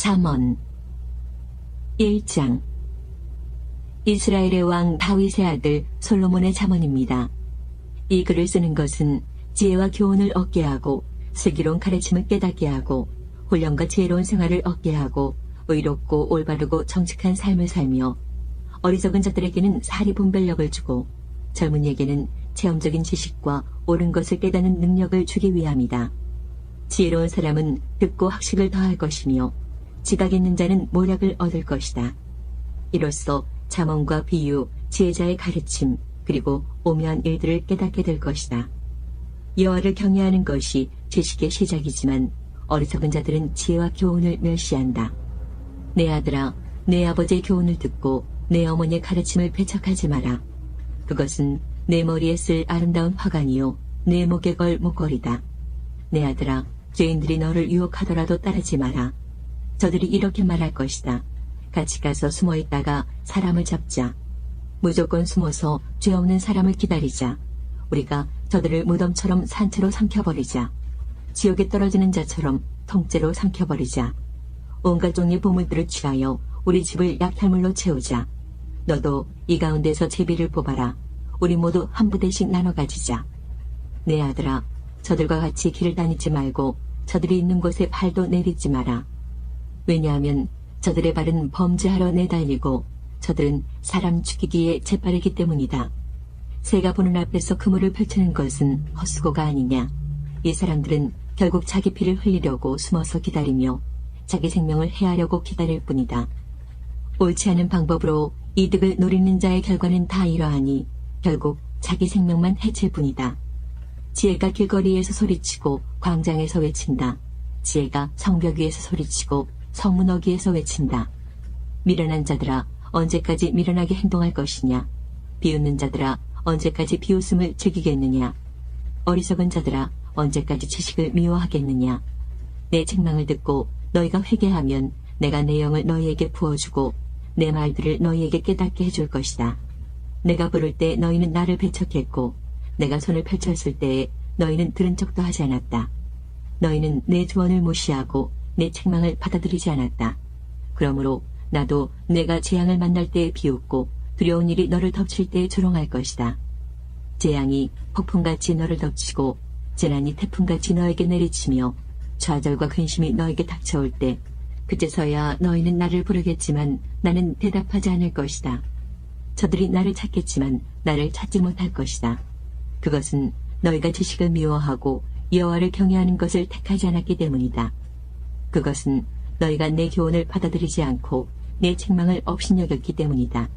잠언 1장. 이스라엘의 왕 다윗의 아들 솔로몬의 잠언입니다. 이 글을 쓰는 것은 지혜와 교훈을 얻게 하고 슬기로운 가르침을 깨닫게 하고 훈련과 지혜로운 생활을 얻게 하고 의롭고 올바르고 정직한 삶을 살며 어리석은 자들에게는 사리 분별력을 주고 젊은이에게는 체험적인 지식과 옳은 것을 깨닫는 능력을 주기 위함이다. 지혜로운 사람은 듣고 학식을 더할 것이며 지각 있는 자는 모략을 얻을 것이다. 이로써 잠언과 비유, 지혜자의 가르침, 그리고 오묘한 일들을 깨닫게 될 것이다. 여호와를 경외하는 것이 지식의 시작이지만 어리석은 자들은 지혜와 교훈을 멸시한다. 내 아들아, 내 아버지의 교훈을 듣고 내 어머니의 가르침을 배척하지 마라. 그것은 내 머리에 쓸 아름다운 화관이요 내 목에 걸 목걸이다. 내 아들아, 죄인들이 너를 유혹하더라도 따르지 마라. 저들이 이렇게 말할 것이다. 같이 가서 숨어 있다가 사람을 잡자. 무조건 숨어서 죄 없는 사람을 기다리자. 우리가 저들을 무덤처럼 산채로 삼켜버리자. 지옥에 떨어지는 자처럼 통째로 삼켜버리자. 온갖 종류의 보물들을 취하여 우리 집을 약탈물로 채우자. 너도 이 가운데서 제비를 뽑아라. 우리 모두 한 부대씩 나눠 가지자. 내 아들아, 저들과 같이 길을 다니지 말고 저들이 있는 곳에 발도 내딛지 마라. 왜냐하면 저들의 발은 범죄하러 내달리고 저들은 사람 죽이기에 재빠르기 때문이다. 새가 보는 앞에서 그물을 펼치는 것은 헛수고가 아니냐. 이 사람들은 결국 자기 피를 흘리려고 숨어서 기다리며 자기 생명을 해하려고 기다릴 뿐이다. 옳지 않은 방법으로 이득을 노리는 자의 결과는 다 이러하니 결국 자기 생명만 해칠 뿐이다. 지혜가 길거리에서 소리치고 광장에서 외친다. 지혜가 성벽 위에서 소리치고 성문 어귀에서 외친다. 미련한 자들아, 언제까지 미련하게 행동할 것이냐. 비웃는 자들아, 언제까지 비웃음을 즐기겠느냐. 어리석은 자들아, 언제까지 지식을 미워하겠느냐. 내 책망을 듣고 너희가 회개하면 내가 내 영을 너희에게 부어주고 내 말들을 너희에게 깨닫게 해줄 것이다. 내가 부를 때 너희는 나를 배척했고 내가 손을 펼쳤을 때에 너희는 들은 척도 하지 않았다. 너희는 내 조언을 무시하고 내 책망을 받아들이지 않았다. 그러므로 나도 내가 재앙을 만날 때에 비웃고 두려운 일이 너를 덮칠 때에 조롱할 것이다. 재앙이 폭풍같이 너를 덮치고 재난이 태풍같이 너에게 내리치며 좌절과 근심이 너에게 닥쳐올 때 그제서야 너희는 나를 부르겠지만 나는 대답하지 않을 것이다. 저들이 나를 찾겠지만 나를 찾지 못할 것이다. 그것은 너희가 지식을 미워하고 여호와를 경외하는 것을 택하지 않았기 때문이다. 그것은 너희가 내 교훈을 받아들이지 않고 내 책망을 업신여겼기 때문이다.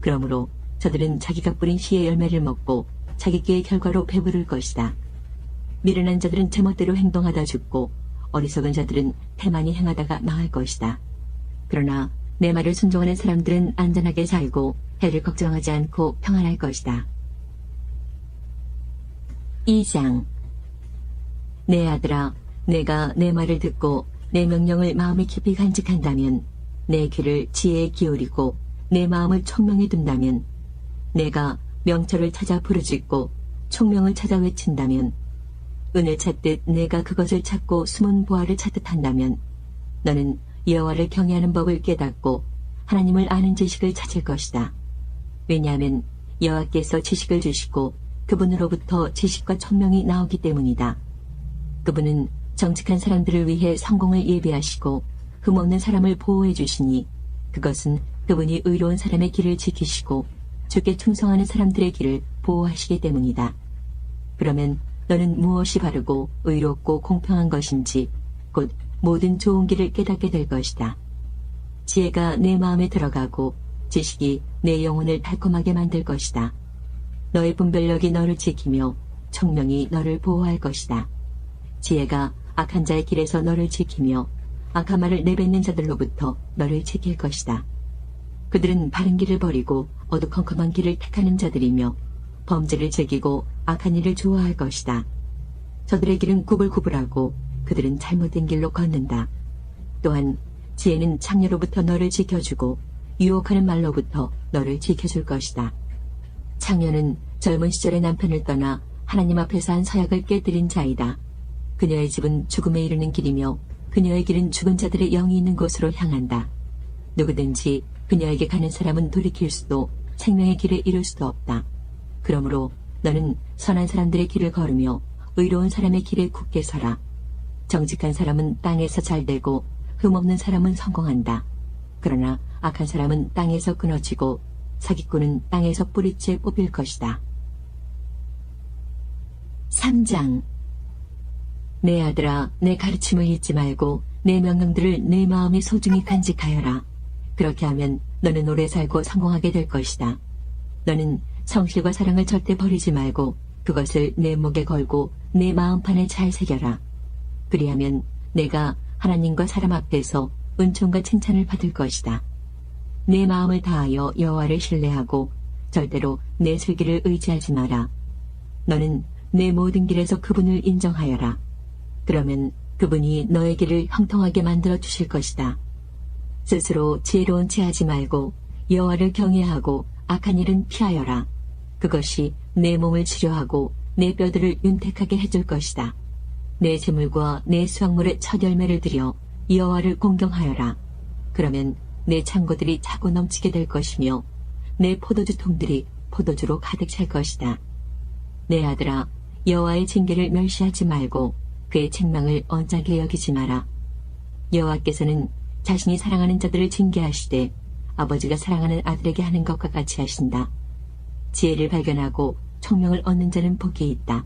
그러므로 저들은 자기가 뿌린 씨의 열매를 먹고 자기 끼의 결과로 배부를 것이다. 미련한 자들은 제멋대로 행동하다 죽고 어리석은 자들은 태만히 행하다가 망할 것이다. 그러나 내 말을 순종하는 사람들은 안전하게 살고 해를 걱정하지 않고 평안할 것이다. 2장. 내 아들아, 내가 내 말을 듣고 내 명령을 마음에 깊이 간직한다면 내 귀를 지혜에 기울이고 내 마음을 총명히 둔다면 내가 명철을 찾아 부르짖고 총명을 찾아 외친다면 은을 찾듯 내가 그것을 찾고 숨은 보화를 찾듯 한다면 너는 여호와를 경외하는 법을 깨닫고 하나님을 아는 지식을 찾을 것이다. 왜냐하면 여호와께서 지식을 주시고 그분으로부터 지식과 총명이 나오기 때문이다. 그분은 정직한 사람들을 위해 성공을 예비하시고 흠없는 사람을 보호해 주시니 그것은 그분이 의로운 사람의 길을 지키시고 주께 충성하는 사람들의 길을 보호하시기 때문이다. 그러면 너는 무엇이 바르고 의롭고 공평한 것인지 곧 모든 좋은 길을 깨닫게 될 것이다. 지혜가 내 마음에 들어가고 지식이 내 영혼을 달콤하게 만들 것이다. 너의 분별력이 너를 지키며 총명이 너를 보호할 것이다. 지혜가 악한 자의 길에서 너를 지키며 악한 말을 내뱉는 자들로부터 너를 지킬 것이다. 그들은 바른 길을 버리고 어두컴컴한 길을 택하는 자들이며 범죄를 즐기고 악한 일을 좋아할 것이다. 저들의 길은 구불구불하고 그들은 잘못된 길로 걷는다. 또한 지혜는 창녀로부터 너를 지켜주고 유혹하는 말로부터 너를 지켜줄 것이다. 창녀는 젊은 시절의 남편을 떠나 하나님 앞에서 한 서약을 깨뜨린 자이다. 그녀의 집은 죽음에 이르는 길이며 그녀의 길은 죽은 자들의 영이 있는 곳으로 향한다. 누구든지 그녀에게 가는 사람은 돌이킬 수도 생명의 길에 이를 수도 없다. 그러므로 너는 선한 사람들의 길을 걸으며 의로운 사람의 길에 굳게 서라. 정직한 사람은 땅에서 잘되고 흠없는 사람은 성공한다. 그러나 악한 사람은 땅에서 끊어지고 사기꾼은 땅에서 뿌리째 뽑힐 것이다. 3장. 내 아들아, 내 가르침을 잊지 말고 내 명령들을 내 마음에 소중히 간직하여라. 그렇게 하면 너는 오래 살고 성공하게 될 것이다. 너는 성실과 사랑을 절대 버리지 말고 그것을 내 목에 걸고 내 마음판에 잘 새겨라. 그리하면 내가 하나님과 사람 앞에서 은총과 칭찬을 받을 것이다. 내 마음을 다하여 여호와를 신뢰하고 절대로 내 슬기를 의지하지 마라. 너는 내 모든 길에서 그분을 인정하여라. 그러면 그분이 너의 길을 형통하게 만들어 주실 것이다. 스스로 지혜로운 채 하지 말고 여호와를 경외하고 악한 일은 피하여라. 그것이 내 몸을 치료하고 내 뼈들을 윤택하게 해줄 것이다. 내 재물과 내 수확물의 첫 열매를 들여 여호와를 공경하여라. 그러면 내 창고들이 차고 넘치게 될 것이며 내 포도주 통들이 포도주로 가득 찰 것이다. 내 아들아, 여호와의 징계를 멸시하지 말고 그의 책망을 언짢게 여기지 마라. 여호와께서는 자신이 사랑하는 자들을 징계하시되 아버지가 사랑하는 아들에게 하는 것과 같이 하신다. 지혜를 발견하고 총명을 얻는 자는 복이 있다.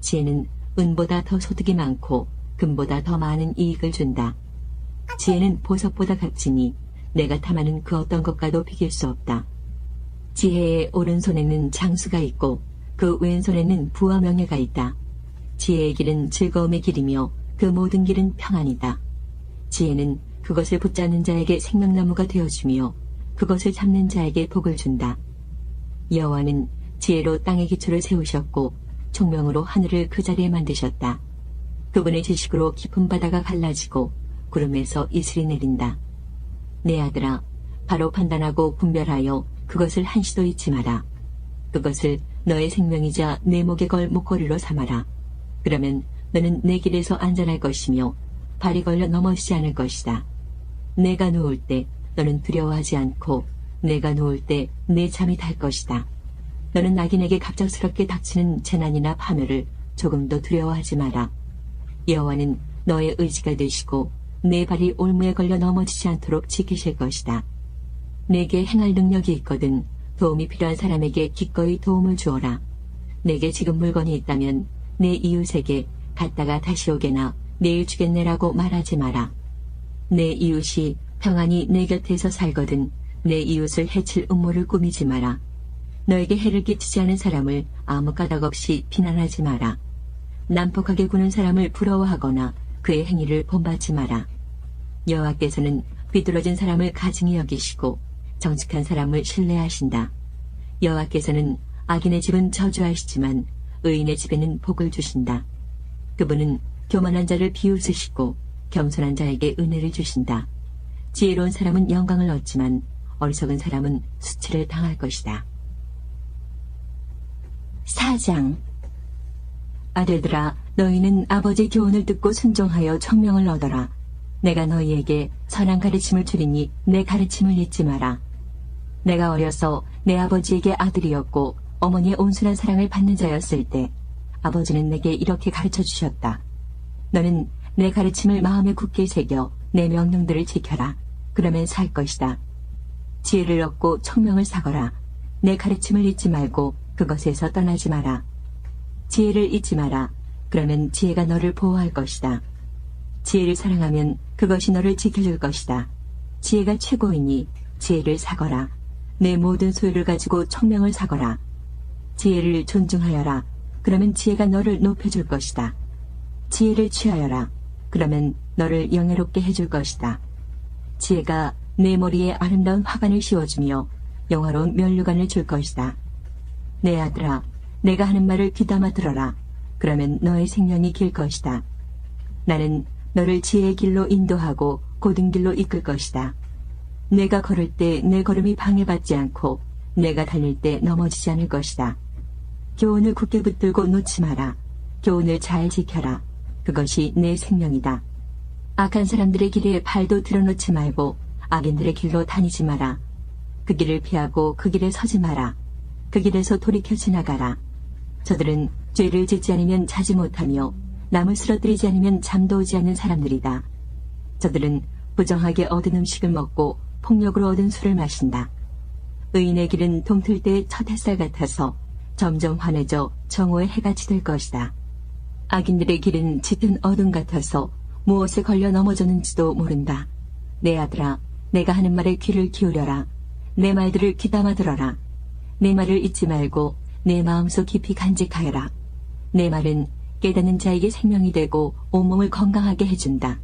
지혜는 은보다 더 소득이 많고 금보다 더 많은 이익을 준다. 지혜는 보석보다 값지니 내가 탐하는 그 어떤 것과도 비길 수 없다. 지혜의 오른손에는 장수가 있고 그 왼손에는 부와 명예가 있다. 지혜의 길은 즐거움의 길이며 그 모든 길은 평안이다. 지혜는 그것을 붙잡는 자에게 생명나무가 되어주며 그것을 잡는 자에게 복을 준다. 여호와는 지혜로 땅의 기초를 세우셨고 총명으로 하늘을 그 자리에 만드셨다. 그분의 지식으로 깊은 바다가 갈라지고 구름에서 이슬이 내린다. 내 아들아, 바로 판단하고 분별하여 그것을 한시도 잊지 마라. 그것을 너의 생명이자 내 목에 걸 목걸이로 삼아라. 그러면 너는 내 길에서 안전할 것이며 발이 걸려 넘어지지 않을 것이다. 내가 누울 때 너는 두려워하지 않고 내가 누울 때 내 잠이 달 것이다. 너는 낙인에게 갑작스럽게 닥치는 재난이나 파멸을 조금도 두려워하지 마라. 여호와는 너의 의지가 되시고 내 발이 올무에 걸려 넘어지지 않도록 지키실 것이다. 내게 행할 능력이 있거든 도움이 필요한 사람에게 기꺼이 도움을 주어라. 내게 지금 물건이 있다면 내 이웃에게 갔다가 다시 오게나 내일 주겠네라고 말하지 마라. 내 이웃이 평안히 내 곁에서 살거든 내 이웃을 해칠 음모를 꾸미지 마라. 너에게 해를 끼치지 않은 사람을 아무 까닭 없이 비난하지 마라. 난폭하게 구는 사람을 부러워하거나 그의 행위를 본받지 마라. 여호와께서는 비뚤어진 사람을 가증히 여기시고 정직한 사람을 신뢰하신다. 여호와께서는 악인의 집은 저주하시지만 의인의 집에는 복을 주신다. 그분은 교만한 자를 비웃으시고 겸손한 자에게 은혜를 주신다. 지혜로운 사람은 영광을 얻지만 어리석은 사람은 수치를 당할 것이다. 4장. 아들들아, 너희는 아버지의 교훈을 듣고 순종하여 청명을 얻어라. 내가 너희에게 선한 가르침을 주리니 내 가르침을 잊지 마라. 내가 어려서 내 아버지에게 아들이었고 어머니의 온순한 사랑을 받는 자였을 때 아버지는 내게 이렇게 가르쳐 주셨다. 너는 내 가르침을 마음에 굳게 새겨 내 명령들을 지켜라. 그러면 살 것이다. 지혜를 얻고 청명을 사거라. 내 가르침을 잊지 말고 그것에서 떠나지 마라. 지혜를 잊지 마라. 그러면 지혜가 너를 보호할 것이다. 지혜를 사랑하면 그것이 너를 지켜줄 것이다. 지혜가 최고이니 지혜를 사거라. 내 모든 소유를 가지고 청명을 사거라. 지혜를 존중하여라. 그러면 지혜가 너를 높여줄 것이다. 지혜를 취하여라. 그러면 너를 영예롭게 해줄 것이다. 지혜가 내 머리에 아름다운 화관을 씌워주며 영화로운 면류관을 줄 것이다. 내 아들아, 내가 하는 말을 귀담아 들어라. 그러면 너의 생명이 길 것이다. 나는 너를 지혜의 길로 인도하고 고든 길로 이끌 것이다. 내가 걸을 때 내 걸음이 방해받지 않고 내가 달릴 때 넘어지지 않을 것이다. 교훈을 굳게 붙들고 놓지 마라. 교훈을 잘 지켜라. 그것이 내 생명이다. 악한 사람들의 길에 발도 들어놓지 말고 악인들의 길로 다니지 마라. 그 길을 피하고 그 길에 서지 마라. 그 길에서 돌이켜 지나가라. 저들은 죄를 짓지 않으면 자지 못하며 남을 쓰러뜨리지 않으면 잠도 오지 않는 사람들이다. 저들은 부정하게 얻은 음식을 먹고 폭력으로 얻은 술을 마신다. 의인의 길은 동틀 때의 첫 햇살 같아서 점점 환해져 정오의 해가 지될 것이다. 악인들의 길은 짙은 어둠 같아서 무엇에 걸려 넘어졌는지도 모른다. 내 아들아, 내가 하는 말에 귀를 기울여라. 내 말들을 귀담아 들어라. 내 말을 잊지 말고 내 마음속 깊이 간직하여라. 내 말은 깨닫는 자에게 생명이 되고 온몸을 건강하게 해준다.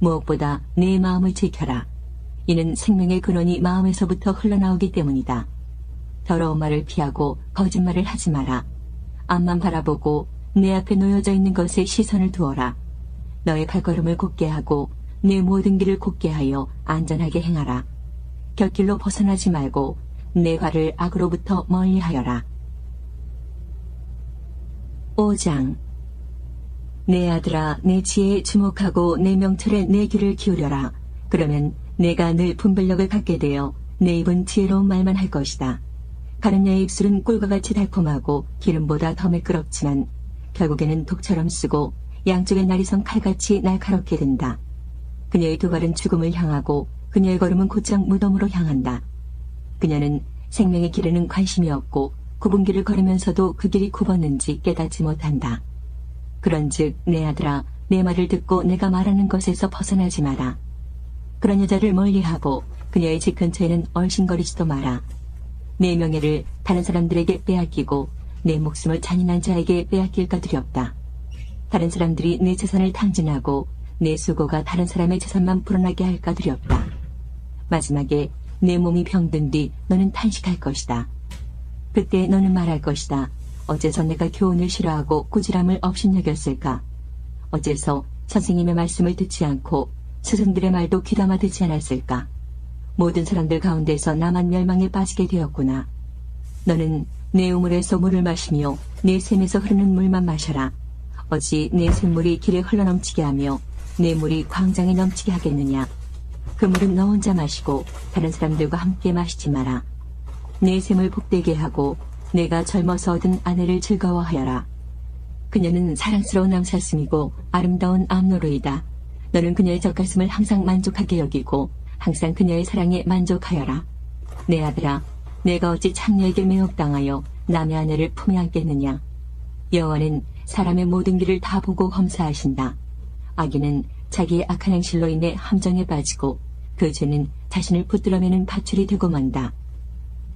무엇보다 내 마음을 지켜라. 이는 생명의 근원이 마음에서부터 흘러나오기 때문이다. 더러운 말을 피하고 거짓말을 하지 마라. 앞만 바라보고 내 앞에 놓여져 있는 것에 시선을 두어라. 너의 발걸음을 곧게 하고 내 모든 길을 곧게 하여 안전하게 행하라. 곁길로 벗어나지 말고 내 발을 악으로부터 멀리하여라. 5장. 내 아들아, 내 지혜에 주목하고 내 명철에 내 귀를 기울여라. 그러면 내가 늘 분별력을 갖게 되어 내 입은 지혜로운 말만 할 것이다. 가는 자의 입술은 꿀과 같이 달콤하고 기름보다 더 매끄럽지만 결국에는 독처럼 쓰고 양쪽의 날이 선 칼같이 날카롭게 된다. 그녀의 두 발은 죽음을 향하고 그녀의 걸음은 곧장 무덤으로 향한다. 그녀는 생명의 길에는 관심이 없고 굽은 길을 걸으면서도 그 길이 굽었는지 깨닫지 못한다. 그런즉 내 아들아, 내 말을 듣고 내가 말하는 것에서 벗어나지 마라. 그런 여자를 멀리하고 그녀의 집 근처에는 얼씬거리지도 마라. 내 명예를 다른 사람들에게 빼앗기고 내 목숨을 잔인한 자에게 빼앗길까 두렵다. 다른 사람들이 내 재산을 탕진하고 내 수고가 다른 사람의 재산만 불어나게 할까 두렵다. 마지막에 내 몸이 병든 뒤 너는 탄식할 것이다. 그때 너는 말할 것이다. 어째서 내가 교훈을 싫어하고 꾸지람을 업신여겼을까? 어째서 선생님의 말씀을 듣지 않고 스승들의 말도 귀담아 듣지 않았을까? 모든 사람들 가운데서 나만 멸망에 빠지게 되었구나. 너는 내 우물에서 물을 마시며 내 샘에서 흐르는 물만 마셔라. 어찌 내 샘물이 길에 흘러넘치게 하며 내 물이 광장에 넘치게 하겠느냐? 그 물은 너 혼자 마시고 다른 사람들과 함께 마시지 마라. 내 샘을 복되게 하고 내가 젊어서 얻은 아내를 즐거워하여라. 그녀는 사랑스러운 남사슴이고 아름다운 암노루이다. 너는 그녀의 젖가슴을 항상 만족하게 여기고 항상 그녀의 사랑에 만족하여라. 내 아들아, 내가 어찌 창녀에게 매혹당하여 남의 아내를 품에 안겠느냐? 여호와는 사람의 모든 길을 다 보고 검사하신다. 악인은 자기의 악한 행실로 인해 함정에 빠지고 그 죄는 자신을 붙들어매는 밧줄이 되고 만다.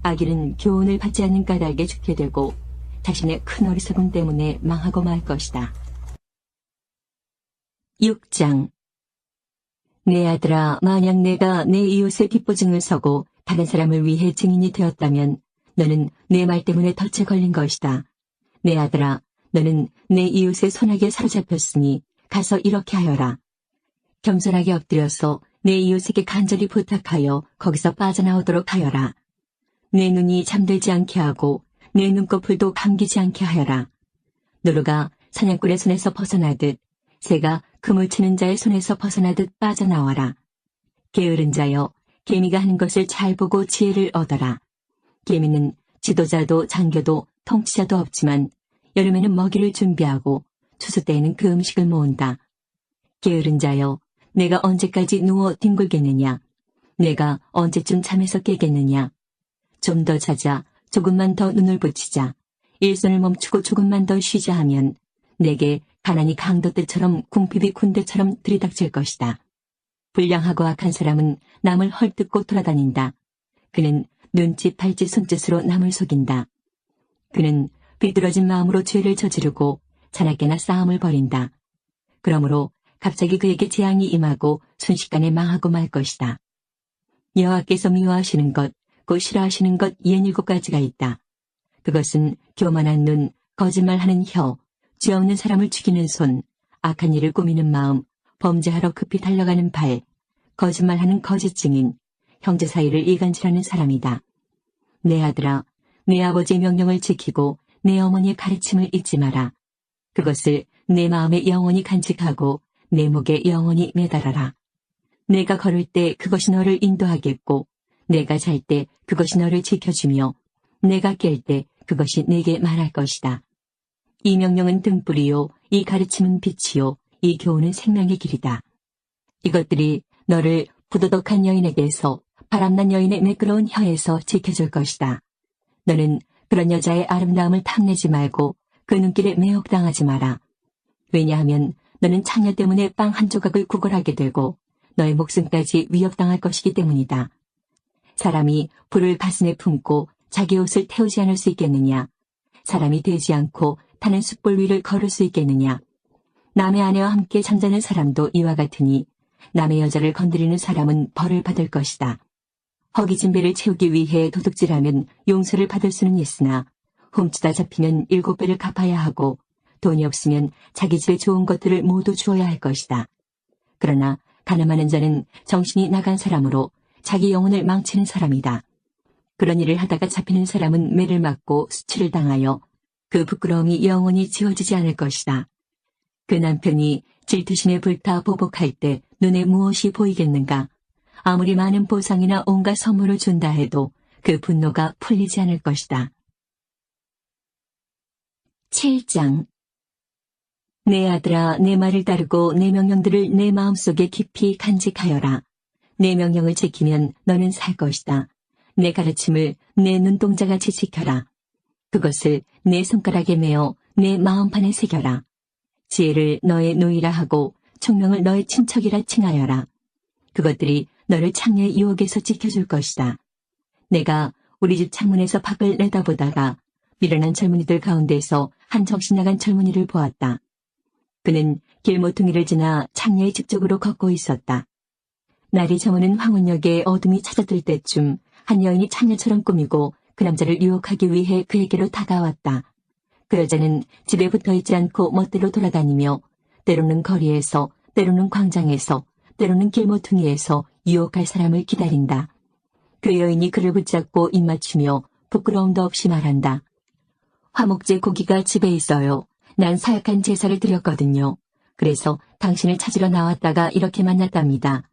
악인은 교훈을 받지 않는 까닭에 죽게 되고 자신의 큰 어리석음 때문에 망하고 말 것이다. 6장. 내 아들아, 만약 내가 내 이웃의 뒷보증을 서고 다른 사람을 위해 증인이 되었다면 너는 내 말 때문에 덫에 걸린 것이다. 내 아들아, 너는 내 이웃의 손아귀에 사로잡혔으니 가서 이렇게 하여라. 겸손하게 엎드려서 내 이웃에게 간절히 부탁하여 거기서 빠져나오도록 하여라. 내 눈이 잠들지 않게 하고 내 눈꺼풀도 감기지 않게 하여라. 노루가 사냥꾼의 손에서 벗어나듯 새가 그물 치는 자의 손에서 벗어나듯 빠져나와라. 게으른 자여, 개미가 하는 것을 잘 보고 지혜를 얻어라. 개미는 지도자도 장교도 통치자도 없지만 여름에는 먹이를 준비하고 추수 때에는 그 음식을 모은다. 게으른 자여, 내가 언제까지 누워 뒹굴겠느냐? 내가 언제쯤 잠에서 깨겠느냐? 좀 더 자자, 조금만 더 눈을 붙이자. 일손을 멈추고 조금만 더 쉬자 하면 내게 가난이 강도들처럼 궁핍이 군대처럼 들이닥칠 것이다. 불량하고 악한 사람은 남을 헐뜯고 돌아다닌다. 그는 눈짓, 발짓, 손짓으로 남을 속인다. 그는 비뚤어진 마음으로 죄를 저지르고 자나깨나 싸움을 벌인다. 그러므로 갑자기 그에게 재앙이 임하고 순식간에 망하고 말 것이다. 여호와께서 미워하시는 것, 곧 싫어하시는 것 67가지가 있다. 그것은 교만한 눈, 거짓말하는 혀, 죄 없는 사람을 죽이는 손, 악한 일을 꾸미는 마음, 범죄하러 급히 달려가는 발, 거짓말하는 거짓 증인, 형제 사이를 이간질하는 사람이다. 내 아들아, 내 아버지의 명령을 지키고 내 어머니의 가르침을 잊지 마라. 그것을 내 마음에 영원히 간직하고 내 목에 영원히 매달아라. 내가 걸을 때 그것이 너를 인도하겠고 내가 잘 때 그것이 너를 지켜주며 내가 깰 때 그것이 내게 말할 것이다. 이 명령은 등불이요 이 가르침은 빛이요 이 교훈은 생명의 길이다. 이것들이 너를 부도덕한 여인에게서 바람난 여인의 매끄러운 혀에서 지켜줄 것이다. 너는 그런 여자의 아름다움을 탐내지 말고 그 눈길에 매혹당하지 마라. 왜냐하면 너는 창녀 때문에 빵 한 조각을 구걸하게 되고 너의 목숨까지 위협당할 것이기 때문이다. 사람이 불을 가슴에 품고 자기 옷을 태우지 않을 수 있겠느냐? 사람이 되지 않고 타는 숯불 위를 걸을 수 있겠느냐? 남의 아내와 함께 잠자는 사람도 이와 같으니 남의 여자를 건드리는 사람은 벌을 받을 것이다. 허기진 배를 채우기 위해 도둑질하면 용서를 받을 수는 있으나 훔치다 잡히면 7배를 갚아야 하고 돈이 없으면 자기 집에 좋은 것들을 모두 주어야 할 것이다. 그러나 가늠하는 자는 정신이 나간 사람으로 자기 영혼을 망치는 사람이다. 그런 일을 하다가 잡히는 사람은 매를 맞고 수치를 당하여 그 부끄러움이 영원히 지워지지 않을 것이다. 그 남편이 질투심에 불타 보복할 때 눈에 무엇이 보이겠는가? 아무리 많은 보상이나 온갖 선물을 준다 해도 그 분노가 풀리지 않을 것이다. 7장 내 아들아 내 말을 따르고 내 명령들을 내 마음속에 깊이 간직하여라. 내 명령을 지키면 너는 살 것이다. 내 가르침을 내 눈동자같이 지켜라. 그것을 내 손가락에 메어 내 마음판에 새겨라. 지혜를 너의 노이라 하고 총명을 너의 친척이라 칭하여라. 그것들이 너를 창녀의 유혹에서 지켜줄 것이다. 내가 우리 집 창문에서 밖을 내다보다가 미련한 젊은이들 가운데서 한 정신 나간 젊은이를 보았다. 그는 길모퉁이를 지나 창녀의 집 쪽으로 걷고 있었다. 날이 저무는 황혼역에 어둠이 찾아들 때쯤 한 여인이 창녀처럼 꾸미고 그 남자를 유혹하기 위해 그에게로 다가왔다. 그 여자는 집에 붙어있지 않고 멋대로 돌아다니며 때로는 거리에서 때로는 광장에서 때로는 길모퉁이에서 유혹할 사람을 기다린다. 그 여인이 그를 붙잡고 입맞추며 부끄러움도 없이 말한다. 화목제 고기가 집에 있어요. 난 사약한 제사를 드렸거든요. 그래서 당신을 찾으러 나왔다가 이렇게 만났답니다.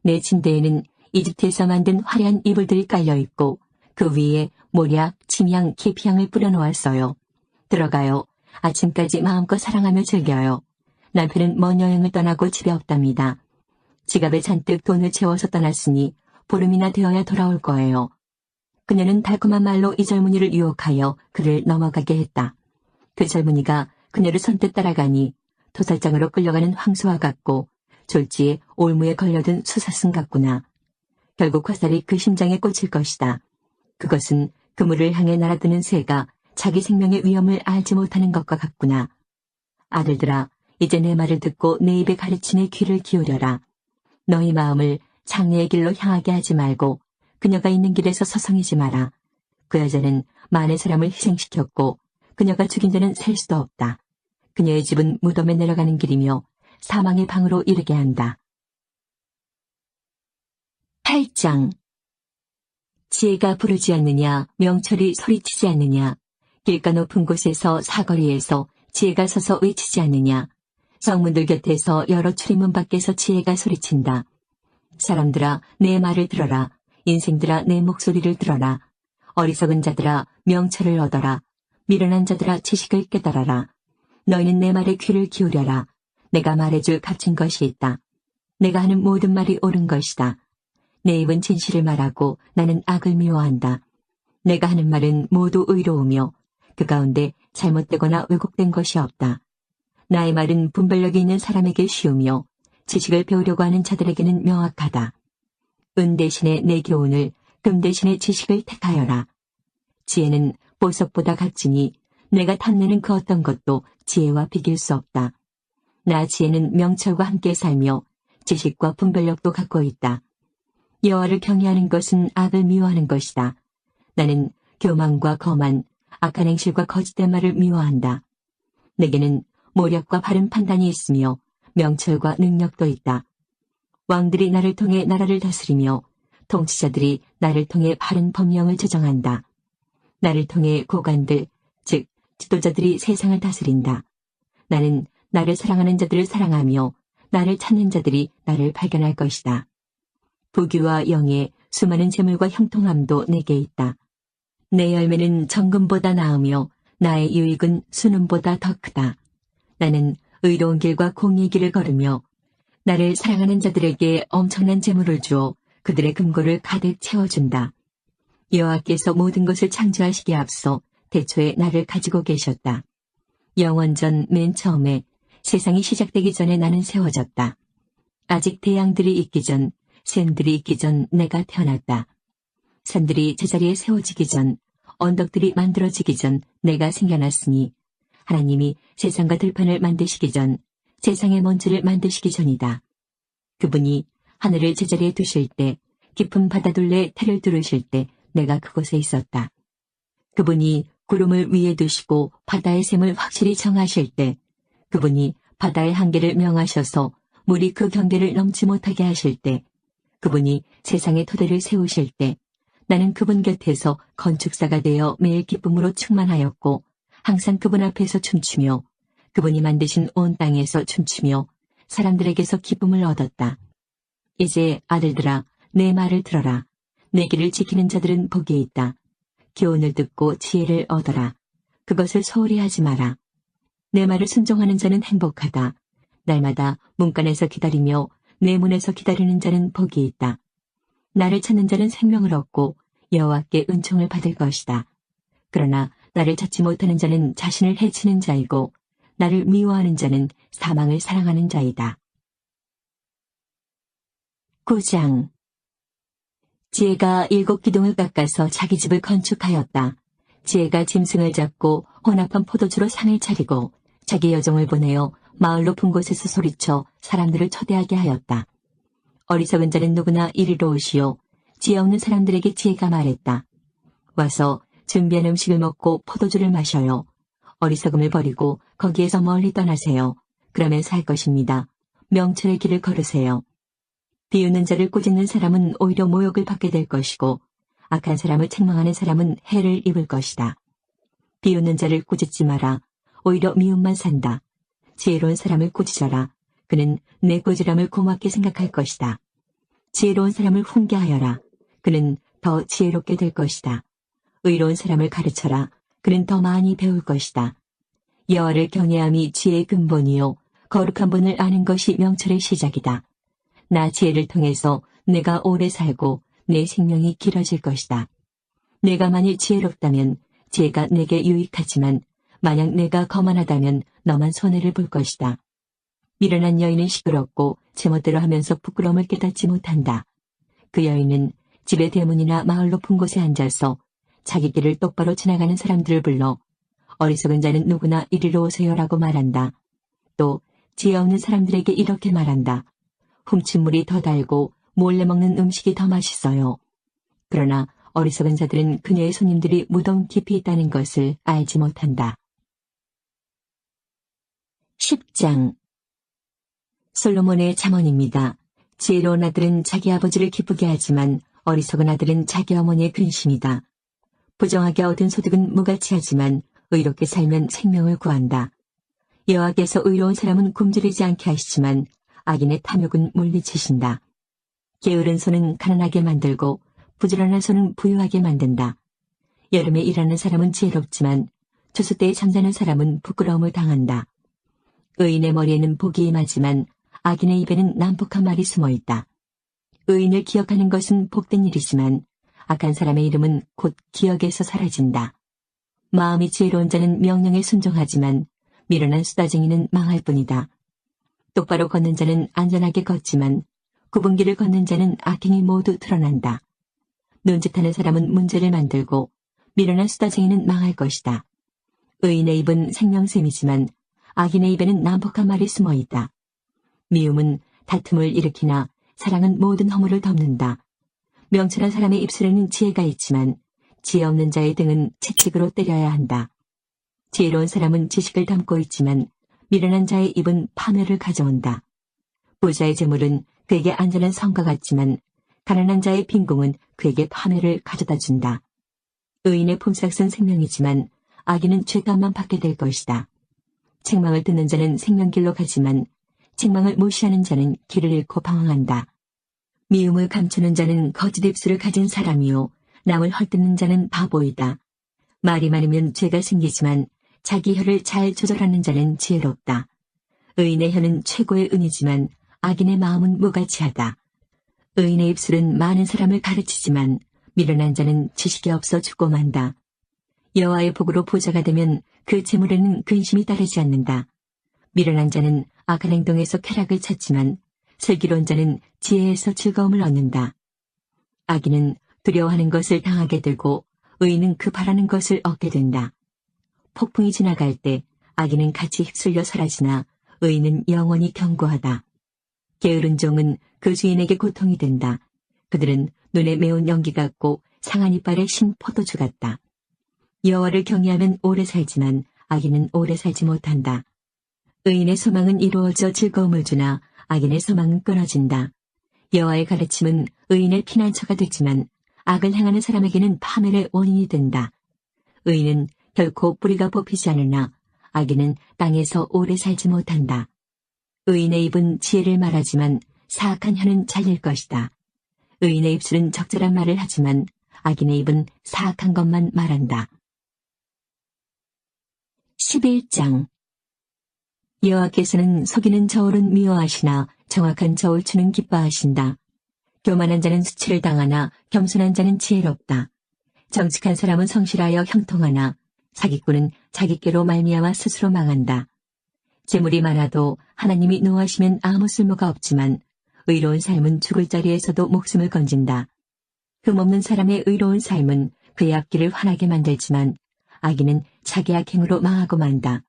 내 침대에는 이집트에서 만든 화려한 이불들이 깔려있고 그 위에 모략, 침향, 계피향을 뿌려놓았어요. 들어가요. 아침까지 마음껏 사랑하며 즐겨요. 남편은 먼 여행을 떠나고 집에 없답니다. 지갑에 잔뜩 돈을 채워서 떠났으니 보름이나 되어야 돌아올 거예요. 그녀는 달콤한 말로 이 젊은이를 유혹하여 그를 넘어가게 했다. 그 젊은이가 그녀를 선뜻 따라가니 도살장으로 끌려가는 황소와 같고 졸지에 올무에 걸려든 수사슴 같구나. 결국 화살이 그 심장에 꽂힐 것이다. 그것은 그물을 향해 날아드는 새가 자기 생명의 위험을 알지 못하는 것과 같구나. 아들들아, 이제 내 말을 듣고 내 입의 가르침에 귀를 기울여라. 너희 마음을 장래의 길로 향하게 하지 말고 그녀가 있는 길에서 서성이지 마라. 그 여자는 많은 사람을 희생시켰고 그녀가 죽인 자는 셀 수도 없다. 그녀의 집은 무덤에 내려가는 길이며 사망의 방으로 이르게 한다. 8장 지혜가 부르지 않느냐, 명철이 소리치지 않느냐, 길가 높은 곳에서 사거리에서 지혜가 서서 외치지 않느냐, 성문들 곁에서 여러 출입문 밖에서 지혜가 소리친다. 사람들아 내 말을 들어라. 인생들아 내 목소리를 들어라. 어리석은 자들아 명철을 얻어라. 미련한 자들아 지식을 깨달아라. 너희는 내 말에 귀를 기울여라. 내가 말해줄 값진 것이 있다. 내가 하는 모든 말이 옳은 것이다. 내 입은 진실을 말하고 나는 악을 미워한다. 내가 하는 말은 모두 의로우며 그 가운데 잘못되거나 왜곡된 것이 없다. 나의 말은 분별력이 있는 사람에게 쉬우며 지식을 배우려고 하는 자들에게는 명확하다. 은 대신에 내 교훈을, 금 대신에 지식을 택하여라. 지혜는 보석보다 값지니 내가 탐내는 그 어떤 것도 지혜와 비길 수 없다. 나 지혜는 명철과 함께 살며 지식과 분별력도 갖고 있다. 여호와를 경외하는 것은 악을 미워하는 것이다. 나는 교만과 거만, 악한 행실과 거짓된 말을 미워한다. 내게는 모략과 바른 판단이 있으며 명철과 능력도 있다. 왕들이 나를 통해 나라를 다스리며 통치자들이 나를 통해 바른 법령을 제정한다. 나를 통해 고관들, 즉 지도자들이 세상을 다스린다. 나는 나를 사랑하는 자들을 사랑하며 나를 찾는 자들이 나를 발견할 것이다. 부귀와 영예, 수많은 재물과 형통함도 내게 있다. 내 열매는 정금보다 나으며 나의 유익은 순음보다 더 크다. 나는 의로운 길과 공의의 길을 걸으며 나를 사랑하는 자들에게 엄청난 재물을 주어 그들의 금고를 가득 채워준다. 여호와께서 모든 것을 창조하시기에 앞서 태초에 나를 가지고 계셨다. 영원전 맨 처음에 세상이 시작되기 전에 나는 세워졌다. 아직 태양들이 있기 전, 샘들이 있기 전 내가 태어났다. 산들이 제자리에 세워지기 전, 언덕들이 만들어지기 전 내가 생겨났으니 하나님이 세상과 들판을 만드시기 전, 세상의 먼지를 만드시기 전이다. 그분이 하늘을 제자리에 두실 때, 깊은 바다둘레에 태를 두르실 때 내가 그곳에 있었다. 그분이 구름을 위에 두시고 바다의 샘을 확실히 정하실 때, 그분이 바다의 한계를 명하셔서 물이 그 경계를 넘지 못하게 하실 때, 그분이 세상의 토대를 세우실 때, 나는 그분 곁에서 건축사가 되어 매일 기쁨으로 충만하였고 항상 그분 앞에서 춤추며 그분이 만드신 온 땅에서 춤추며 사람들에게서 기쁨을 얻었다. 이제 아들들아, 내 말을 들어라. 내 길을 지키는 자들은 복이 있다. 교훈을 듣고 지혜를 얻어라. 그것을 소홀히 하지 마라. 내 말을 순종하는 자는 행복하다. 날마다 문간에서 기다리며 내 문에서 기다리는 자는 복이 있다. 나를 찾는 자는 생명을 얻고 여호와께 은총을 받을 것이다. 그러나 나를 찾지 못하는 자는 자신을 해치는 자이고 나를 미워하는 자는 사망을 사랑하는 자이다. 9장. 지혜가 7 기둥을 깎아서 자기 집을 건축하였다. 지혜가 짐승을 잡고 혼합한 포도주로 상을 차리고 자기 여종을 보내어 마을 높은 곳에서 소리쳐 사람들을 초대하게 하였다. 어리석은 자는 누구나 이리로 오시오. 지혜 없는 사람들에게 지혜가 말했다. 와서 준비한 음식을 먹고 포도주를 마셔요. 어리석음을 버리고 거기에서 멀리 떠나세요. 그러면 살 것입니다. 명철의 길을 걸으세요. 비웃는 자를 꾸짖는 사람은 오히려 모욕을 받게 될 것이고 악한 사람을 책망하는 사람은 해를 입을 것이다. 비웃는 자를 꾸짖지 마라. 오히려 미움만 산다. 지혜로운 사람을 꾸짖어라. 그는 내 꾸지람을 고맙게 생각할 것이다. 지혜로운 사람을 훈계하여라. 그는 더 지혜롭게 될 것이다. 의로운 사람을 가르쳐라. 그는 더 많이 배울 것이다. 여호와를 경외함이 지혜의 근본이요 거룩한 분을 아는 것이 명철의 시작이다. 나 지혜를 통해서 내가 오래 살고 내 생명이 길어질 것이다. 내가 만일 지혜롭다면 지혜가 내게 유익하지만 만약 내가 거만하다면 너만 손해를 볼 것이다. 미련한 여인은 시끄럽고 제멋대로 하면서 부끄러움을 깨닫지 못한다. 그 여인은 집의 대문이나 마을 높은 곳에 앉아서 자기 길을 똑바로 지나가는 사람들을 불러 어리석은 자는 누구나 이리로 오세요라고 말한다. 또 지혜 없는 사람들에게 이렇게 말한다. 훔친 물이 더 달고 몰래 먹는 음식이 더 맛있어요. 그러나 어리석은 자들은 그녀의 손님들이 무덤 깊이 있다는 것을 알지 못한다. 10장. 솔로몬의 잠언입니다. 지혜로운 아들은 자기 아버지를 기쁘게 하지만 어리석은 아들은 자기 어머니의 근심이다. 부정하게 얻은 소득은 무가치하지만 의롭게 살면 생명을 구한다. 여호와께서 의로운 사람은 굶주리지 않게 하시지만 악인의 탐욕은 물리치신다. 게으른 손은 가난하게 만들고 부지런한 손은 부유하게 만든다. 여름에 일하는 사람은 지혜롭지만 추수 때에 잠자는 사람은 부끄러움을 당한다. 의인의 머리에는 복이 임하지만 악인의 입에는 난폭한 말이 숨어있다. 의인을 기억하는 것은 복된 일이지만 악한 사람의 이름은 곧 기억에서 사라진다. 마음이 지혜로운 자는 명령에 순종하지만 미련한 수다쟁이는 망할 뿐이다. 똑바로 걷는 자는 안전하게 걷지만 굽은 길을 걷는 자는 악행이 모두 드러난다. 눈짓하는 사람은 문제를 만들고 미련한 수다쟁이는 망할 것이다. 의인의 입은 생명샘이지만 악인의 입에는 난폭한 말이 숨어있다. 미움은 다툼을 일으키나 사랑은 모든 허물을 덮는다. 명철한 사람의 입술에는 지혜가 있지만 지혜 없는 자의 등은 채찍으로 때려야 한다. 지혜로운 사람은 지식을 담고 있지만 미련한 자의 입은 파멸을 가져온다. 부자의 재물은 그에게 안전한 성과 같지만 가난한 자의 빈궁은 그에게 파멸을 가져다 준다. 의인의 품삯은 생명이지만 악인은 죄값만 받게 될 것이다. 책망을 듣는 자는 생명길로 가지만 책망을 무시하는 자는 길을 잃고 방황한다. 미움을 감추는 자는 거짓 입술을 가진 사람이요 남을 헐뜯는 자는 바보이다. 말이 많으면 죄가 생기지만 자기 혀를 잘 조절하는 자는 지혜롭다. 의인의 혀는 최고의 은이지만 악인의 마음은 무가치하다. 의인의 입술은 많은 사람을 가르치지만 미련한 자는 지식이 없어 죽고 만다. 여호와의 복으로 부자가 되면 그 재물에는 근심이 따르지 않는다. 미련한 자는 악한 행동에서 쾌락을 찾지만 슬기로운 자는 지혜에서 즐거움을 얻는다. 악인은 두려워하는 것을 당하게 되고 의인은 그 바라는 것을 얻게 된다. 폭풍이 지나갈 때 악인은 같이 휩쓸려 사라지나 의인은 영원히 견고하다. 게으른 종은 그 주인에게 고통이 된다. 그들은 눈에 매운 연기 같고 상한 이빨에 신 포도주 같다. 여호와를 경외하면 오래 살지만 악인은 오래 살지 못한다. 의인의 소망은 이루어져 즐거움을 주나 악인의 소망은 끊어진다. 여호와의 가르침은 의인의 피난처가 되지만 악을 행하는 사람에게는 파멸의 원인이 된다. 의인은 결코 뿌리가 뽑히지 않으나 악인은 땅에서 오래 살지 못한다. 의인의 입은 지혜를 말하지만 사악한 혀는 잘릴 것이다. 의인의 입술은 적절한 말을 하지만 악인의 입은 사악한 것만 말한다. 11장 여호와께서는 속이는 저울은 미워하시나 정확한 저울추는 기뻐하신다. 교만한 자는 수치를 당하나 겸손한 자는 지혜롭다. 정직한 사람은 성실하여 형통하나 사기꾼은 자기께로 말미암아 스스로 망한다. 재물이 많아도 하나님이 노하시면 아무 쓸모가 없지만 의로운 삶은 죽을 자리에서도 목숨을 건진다. 흠없는 사람의 의로운 삶은 그의 앞길을 환하게 만들지만 악인은 자기 악행으로 망하고 만다.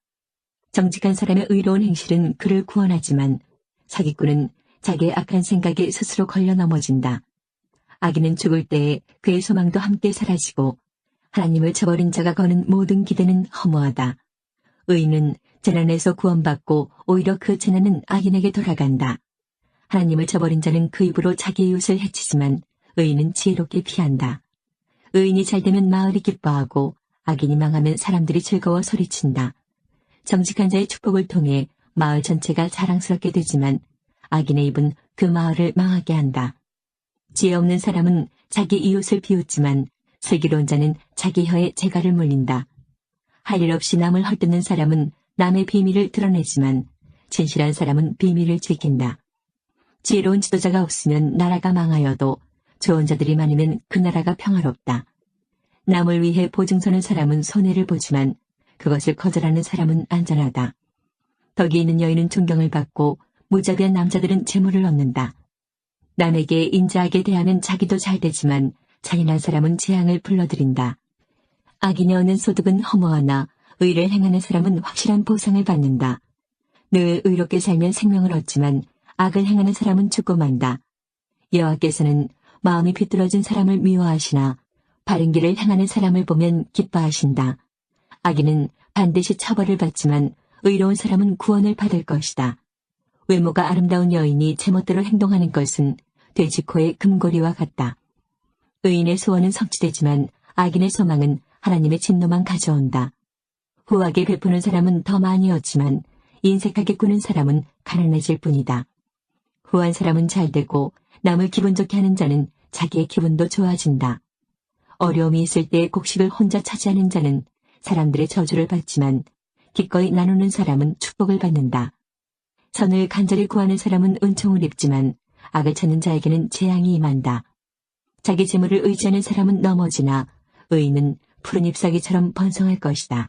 정직한 사람의 의로운 행실은 그를 구원하지만 사기꾼은 자기의 악한 생각에 스스로 걸려 넘어진다. 악인은 죽을 때에 그의 소망도 함께 사라지고 하나님을 저버린 자가 거는 모든 기대는 허무하다. 의인은 재난에서 구원받고 오히려 그 재난은 악인에게 돌아간다. 하나님을 저버린 자는 그 입으로 자기 이웃을 해치지만 의인은 지혜롭게 피한다. 의인이 잘되면 마을이 기뻐하고 악인이 망하면 사람들이 즐거워 소리친다. 정직한 자의 축복을 통해 마을 전체가 자랑스럽게 되지만 악인의 입은 그 마을을 망하게 한다. 지혜 없는 사람은 자기 이웃을 비웃지만 슬기로운 자는 자기 혀에 재갈을 물린다. 할 일 없이 남을 헐뜯는 사람은 남의 비밀을 드러내지만 진실한 사람은 비밀을 지킨다. 지혜로운 지도자가 없으면 나라가 망하여도 좋은 자들이 많으면 그 나라가 평화롭다. 남을 위해 보증서는 사람은 손해를 보지만 그것을 거절하는 사람은 안전하다. 덕이 있는 여인은 존경을 받고 무자비한 남자들은 재물을 얻는다. 남에게 인자하게 대하면 자기도 잘 되지만 잔인한 사람은 재앙을 불러들인다. 악인이 얻는 소득은 허무하나 의를 행하는 사람은 확실한 보상을 받는다. 늘 의롭게 살면 생명을 얻지만 악을 행하는 사람은 죽고 만다. 여호와께서는 마음이 비뚤어진 사람을 미워하시나 바른 길을 행하는 사람을 보면 기뻐하신다. 악인은 반드시 처벌을 받지만 의로운 사람은 구원을 받을 것이다. 외모가 아름다운 여인이 제멋대로 행동하는 것은 돼지코의 금고리와 같다. 의인의 소원은 성취되지만 악인의 소망은 하나님의 진노만 가져온다. 후하게 베푸는 사람은 더 많이 얻지만 인색하게 꾸는 사람은 가난해질 뿐이다. 후한 사람은 잘되고 남을 기분 좋게 하는 자는 자기의 기분도 좋아진다. 어려움이 있을 때 곡식을 혼자 차지하는 자는 사람들의 저주를 받지만 기꺼이 나누는 사람은 축복을 받는다. 선을 간절히 구하는 사람은 은총을 입지만 악을 찾는 자에게는 재앙이 임한다. 자기 재물을 의지하는 사람은 넘어지나 의인은 푸른 잎사귀처럼 번성할 것이다.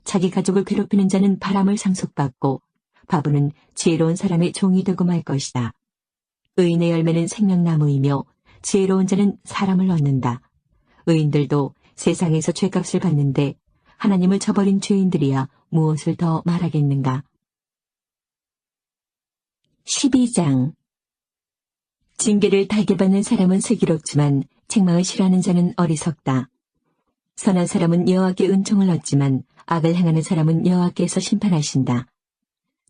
자기 가족을 괴롭히는 자는 바람을 상속받고 바보는 지혜로운 사람의 종이 되고 말 것이다. 의인의 열매는 생명나무이며 지혜로운 자는 사람을 얻는다. 의인들도 세상에서 죗값을 받는데 하나님을 저버린 죄인들이야 무엇을 더 말하겠는가. 12장 징계를 달게 받는 사람은 슬기롭지만 책망을 싫어하는 자는 어리석다. 선한 사람은 여호와께 은총을 얻지만 악을 행하는 사람은 여호와께서 심판하신다.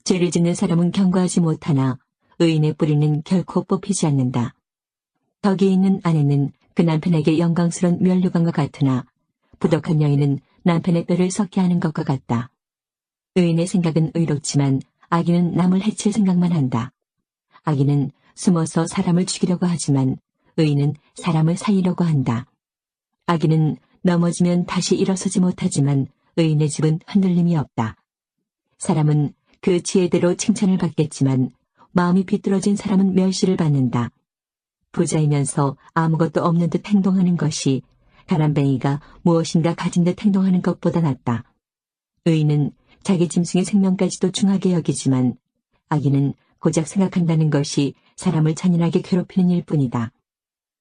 죄를 짓는 사람은 경고하지 못하나 의인의 뿌리는 결코 뽑히지 않는다. 덕이 있는 아내는 그 남편에게 영광스러운 면류관과 같으나 부덕한 여인은 남편의 뼈를 썩게 하는 것과 같다. 의인의 생각은 의롭지만 악인은 남을 해칠 생각만 한다. 악인은 숨어서 사람을 죽이려고 하지만 의인은 사람을 살리려고 한다. 악인은 넘어지면 다시 일어서지 못하지만 의인의 집은 흔들림이 없다. 사람은 그 지혜대로 칭찬을 받겠지만 마음이 비뚤어진 사람은 멸시를 받는다. 부자이면서 아무것도 없는 듯 행동하는 것이 가난뱅이가 무엇인가 가진 듯 행동하는 것보다 낫다. 의인은 자기 짐승의 생명까지도 중하게 여기지만 악인은 고작 생각한다는 것이 사람을 잔인하게 괴롭히는 일뿐이다.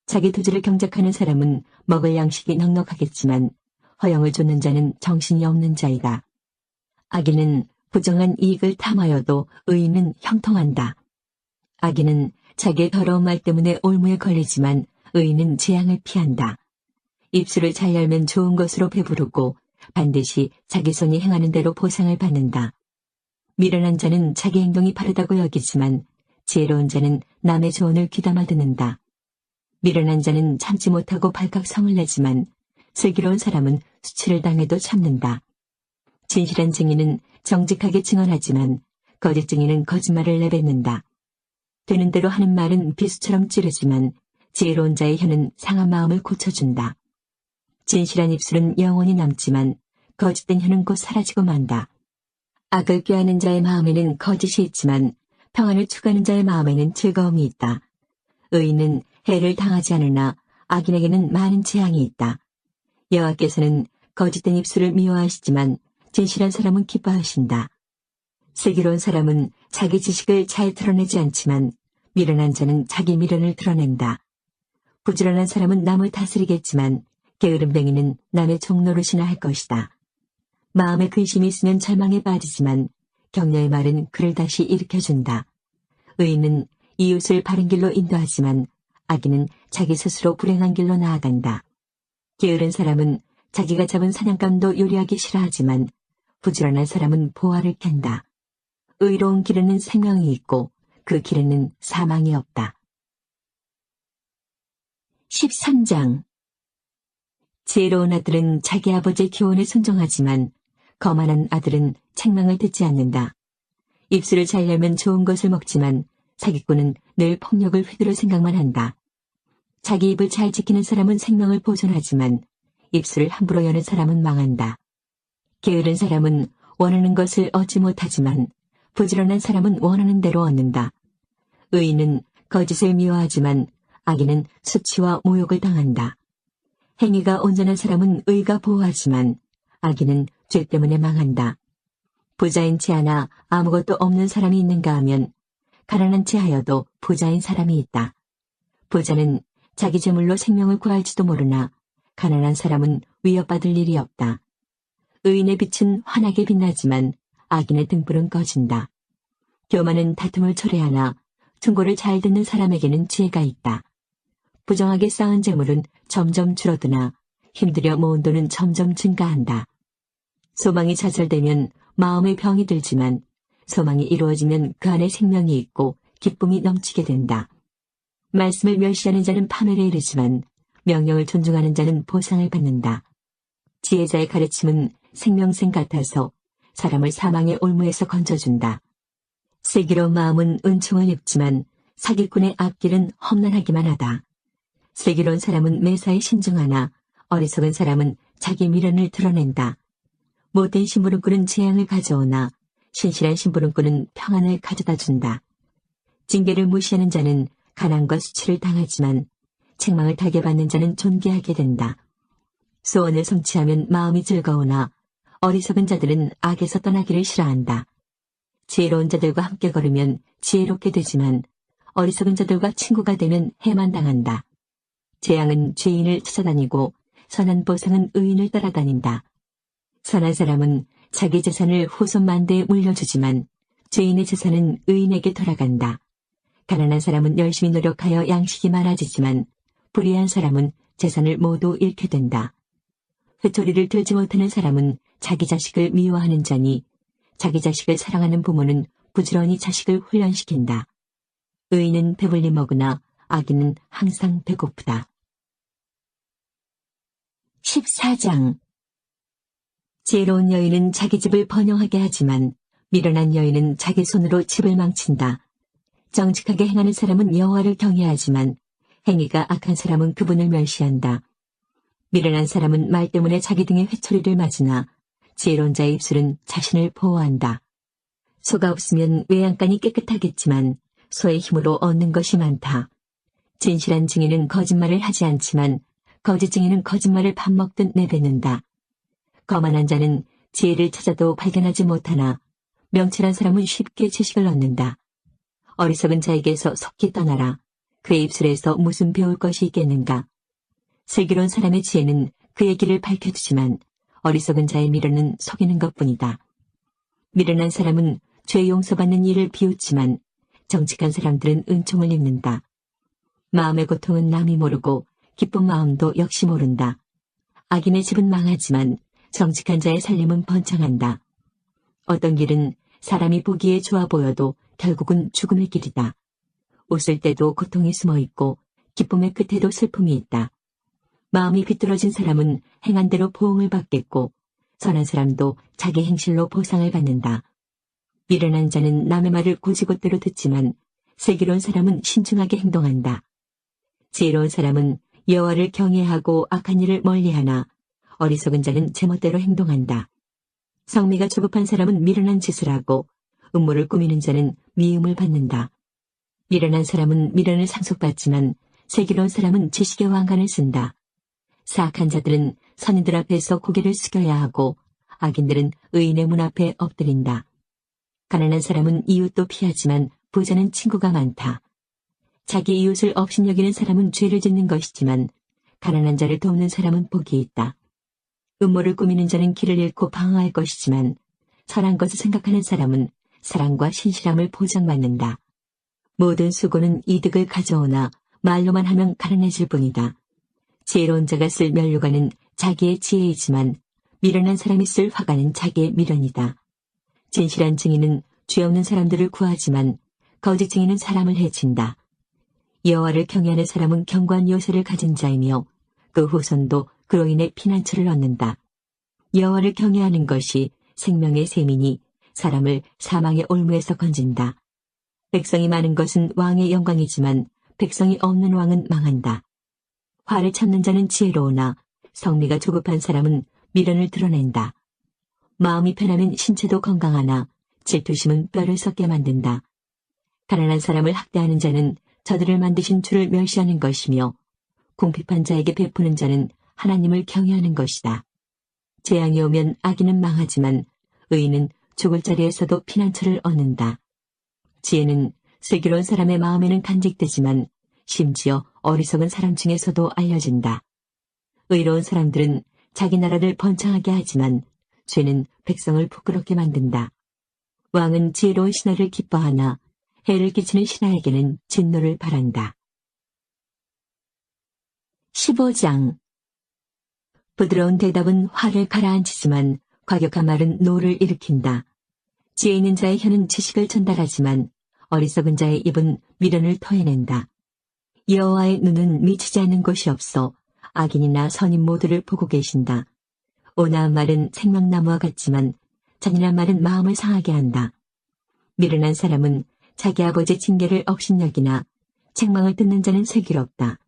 자기 토지를 경작하는 사람은 먹을 양식이 넉넉하겠지만 허영을 좇는 자는 정신이 없는 자이다. 악인은 부정한 이익을 탐하여도 의인은 형통한다. 악인은 자기의 더러운 말 때문에 올무에 걸리지만 의인은 재앙을 피한다. 입술을 잘 열면 좋은 것으로 배부르고 반드시 자기 손이 행하는 대로 보상을 받는다. 미련한 자는 자기 행동이 바르다고 여기지만 지혜로운 자는 남의 조언을 귀담아 듣는다. 미련한 자는 참지 못하고 발칵 성을 내지만 슬기로운 사람은 수치를 당해도 참는다. 진실한 증인은 정직하게 증언하지만 거짓 증인은 거짓말을 내뱉는다. 되는 대로 하는 말은 비수처럼 찌르지만 지혜로운 자의 혀는 상한 마음을 고쳐준다. 진실한 입술은 영원히 남지만 거짓된 혀는 곧 사라지고 만다. 악을 꾀하는 자의 마음에는 거짓이 있지만 평안을 추구하는 자의 마음에는 즐거움이 있다. 의인은 해를 당하지 않으나 악인에게는 많은 재앙이 있다. 여호와께서는 거짓된 입술을 미워하시지만 진실한 사람은 기뻐하신다. 슬기로운 사람은 자기 지식을 잘 드러내지 않지만 미련한 자는 자기 미련을 드러낸다. 부지런한 사람은 남을 다스리겠지만 게으름뱅이는 남의 종노릇이나 할 것이다. 마음에 근심이 있으면 절망에 빠지지만 격려의 말은 그를 다시 일으켜준다. 의인은 이웃을 바른 길로 인도하지만 악인은 자기 스스로 불행한 길로 나아간다. 게으른 사람은 자기가 잡은 사냥감도 요리하기 싫어하지만 부지런한 사람은 보화를 캔다. 의로운 길에는 생명이 있고 그 길에는 사망이 없다. 13장 지혜로운 아들은 자기 아버지의 교훈에 순종하지만 거만한 아들은 책망을 듣지 않는다. 입술을 잘 열면 좋은 것을 먹지만 사기꾼은 늘 폭력을 휘두를 생각만 한다. 자기 입을 잘 지키는 사람은 생명을 보존하지만 입술을 함부로 여는 사람은 망한다. 게으른 사람은 원하는 것을 얻지 못하지만 부지런한 사람은 원하는 대로 얻는다. 의인은 거짓을 미워하지만 악인은 수치와 모욕을 당한다. 행위가 온전한 사람은 의가 보호하지만 악인은 죄 때문에 망한다. 부자인 채 하나 아무것도 없는 사람이 있는가 하면 가난한 채 하여도 부자인 사람이 있다. 부자는 자기 재물로 생명을 구할지도 모르나 가난한 사람은 위협받을 일이 없다. 의인의 빛은 환하게 빛나지만 악인의 등불은 꺼진다. 교만은 다툼을 초래하나 충고를 잘 듣는 사람에게는 지혜가 있다. 부정하게 쌓은 재물은 점점 줄어드나 힘들여 모은 돈은 점점 증가한다. 소망이 좌절되면 마음에 병이 들지만 소망이 이루어지면 그 안에 생명이 있고 기쁨이 넘치게 된다. 말씀을 멸시하는 자는 파멸에 이르지만 명령을 존중하는 자는 보상을 받는다. 지혜자의 가르침은 생명샘 같아서 사람을 사망의 올무에서 건져준다. 슬기로운 마음은 은총을 입지만 사기꾼의 앞길은 험난하기만 하다. 슬기로운 사람은 매사에 신중하나 어리석은 사람은 자기 미련을 드러낸다. 못된 심부름꾼은 재앙을 가져오나 신실한 심부름꾼은 평안을 가져다 준다. 징계를 무시하는 자는 가난과 수치를 당하지만 책망을 타게 받는 자는 존귀하게 된다. 소원을 성취하면 마음이 즐거우나 어리석은 자들은 악에서 떠나기를 싫어한다. 지혜로운 자들과 함께 걸으면 지혜롭게 되지만 어리석은 자들과 친구가 되면 해만 당한다. 재앙은 죄인을 찾아다니고 선한 보상은 의인을 따라다닌다. 선한 사람은 자기 재산을 후손 만대에 물려주지만 죄인의 재산은 의인에게 돌아간다. 가난한 사람은 열심히 노력하여 양식이 많아지지만 불의한 사람은 재산을 모두 잃게 된다. 회초리를 들지 못하는 사람은 자기 자식을 미워하는 자니 자기 자식을 사랑하는 부모는 부지런히 자식을 훈련시킨다. 의인은 배불리 먹으나 악인은 항상 배고프다. 14장 지혜로운 여인은 자기 집을 번영하게 하지만 미련한 여인은 자기 손으로 집을 망친다. 정직하게 행하는 사람은 여호와를 경외하지만 행위가 악한 사람은 그분을 멸시한다. 미련한 사람은 말 때문에 자기 등에 회초리를 맞으나 지혜로운 자의 입술은 자신을 보호한다. 소가 없으면 외양간이 깨끗하겠지만 소의 힘으로 얻는 것이 많다. 진실한 증인은 거짓말을 하지 않지만 거짓 증인은 거짓말을 밥 먹듯 내뱉는다. 거만한 자는 지혜를 찾아도 발견하지 못하나 명철한 사람은 쉽게 지식을 얻는다. 어리석은 자에게서 속히 떠나라. 그의 입술에서 무슨 배울 것이 있겠는가. 슬기로운 사람의 지혜는 그의 길을 밝혀주지만 어리석은 자의 미련은 속이는 것뿐이다. 미련한 사람은 죄 용서받는 일을 비웃지만 정직한 사람들은 은총을 입는다. 마음의 고통은 남이 모르고 기쁜 마음도 역시 모른다. 악인의 집은 망하지만 정직한 자의 살림은 번창한다. 어떤 길은 사람이 보기에 좋아 보여도 결국은 죽음의 길이다. 웃을 때도 고통이 숨어 있고 기쁨의 끝에도 슬픔이 있다. 마음이 비뚤어진 사람은 행한 대로 보응을 받겠고 선한 사람도 자기 행실로 보상을 받는다. 미련한 자는 남의 말을 고지곳대로 듣지만 슬기로운 사람은 신중하게 행동한다. 지혜로운 사람은 여호와를 경외하고 악한 일을 멀리하나 어리석은 자는 제멋대로 행동한다. 성미가 조급한 사람은 미련한 짓을 하고 음모를 꾸미는 자는 미움을 받는다. 미련한 사람은 미련을 상속받지만 슬기로운 사람은 지식의 왕관을 쓴다. 사악한 자들은 선인들 앞에서 고개를 숙여야 하고 악인들은 의인의 문 앞에 엎드린다. 가난한 사람은 이웃도 피하지만 부자는 친구가 많다. 자기 이웃을 업신여기는 사람은 죄를 짓는 것이지만 가난한 자를 돕는 사람은 복이 있다. 음모를 꾸미는 자는 길을 잃고 방황할 것이지만 선한 것을 생각하는 사람은 사랑과 신실함을 보장받는다. 모든 수고는 이득을 가져오나 말로만 하면 가난해질 뿐이다. 지혜로운 자가 쓸 면류관은 자기의 지혜이지만 미련한 사람이 쓸 화관은 자기의 미련이다. 진실한 증인은 죄 없는 사람들을 구하지만 거짓 증인은 사람을 해친다. 여호와를 경외하는 사람은 견고한 요새를 가진 자이며 그 후손도 그로 인해 피난처를 얻는다. 여호와를 경외하는 것이 생명의 셈이니 사람을 사망의 올무에서 건진다. 백성이 많은 것은 왕의 영광이지만 백성이 없는 왕은 망한다. 화를 참는 자는 지혜로우나 성미가 조급한 사람은 미련을 드러낸다. 마음이 편하면 신체도 건강하나 질투심은 뼈를 썩게 만든다. 가난한 사람을 학대하는 자는 저들을 만드신 주를 멸시하는 것이며 궁핍한 자에게 베푸는 자는 하나님을 경외하는 것이다. 재앙이 오면 악인은 망하지만 의인은 죽을 자리에서도 피난처를 얻는다. 지혜는 슬기로운 사람의 마음에는 간직되지만 심지어 어리석은 사람 중에서도 알려진다. 의로운 사람들은 자기 나라를 번창하게 하지만 죄는 백성을 부끄럽게 만든다. 왕은 지혜로운 신하를 기뻐하나 해를 끼치는 신하에게는 진노를 바란다. 15장 부드러운 대답은 화를 가라앉히지만 과격한 말은 노를 일으킨다. 지혜 있는 자의 혀는 지식을 전달하지만 어리석은 자의 입은 미련을 토해낸다. 여호와의 눈은 미치지 않는 곳이 없어 악인이나 선인 모두를 보고 계신다. 온화한 말은 생명나무와 같지만 잔인한 말은 마음을 상하게 한다. 미련한 사람은 자기 아버지의 징계를 업신여기나 책망을 듣는 자는 슬기롭다.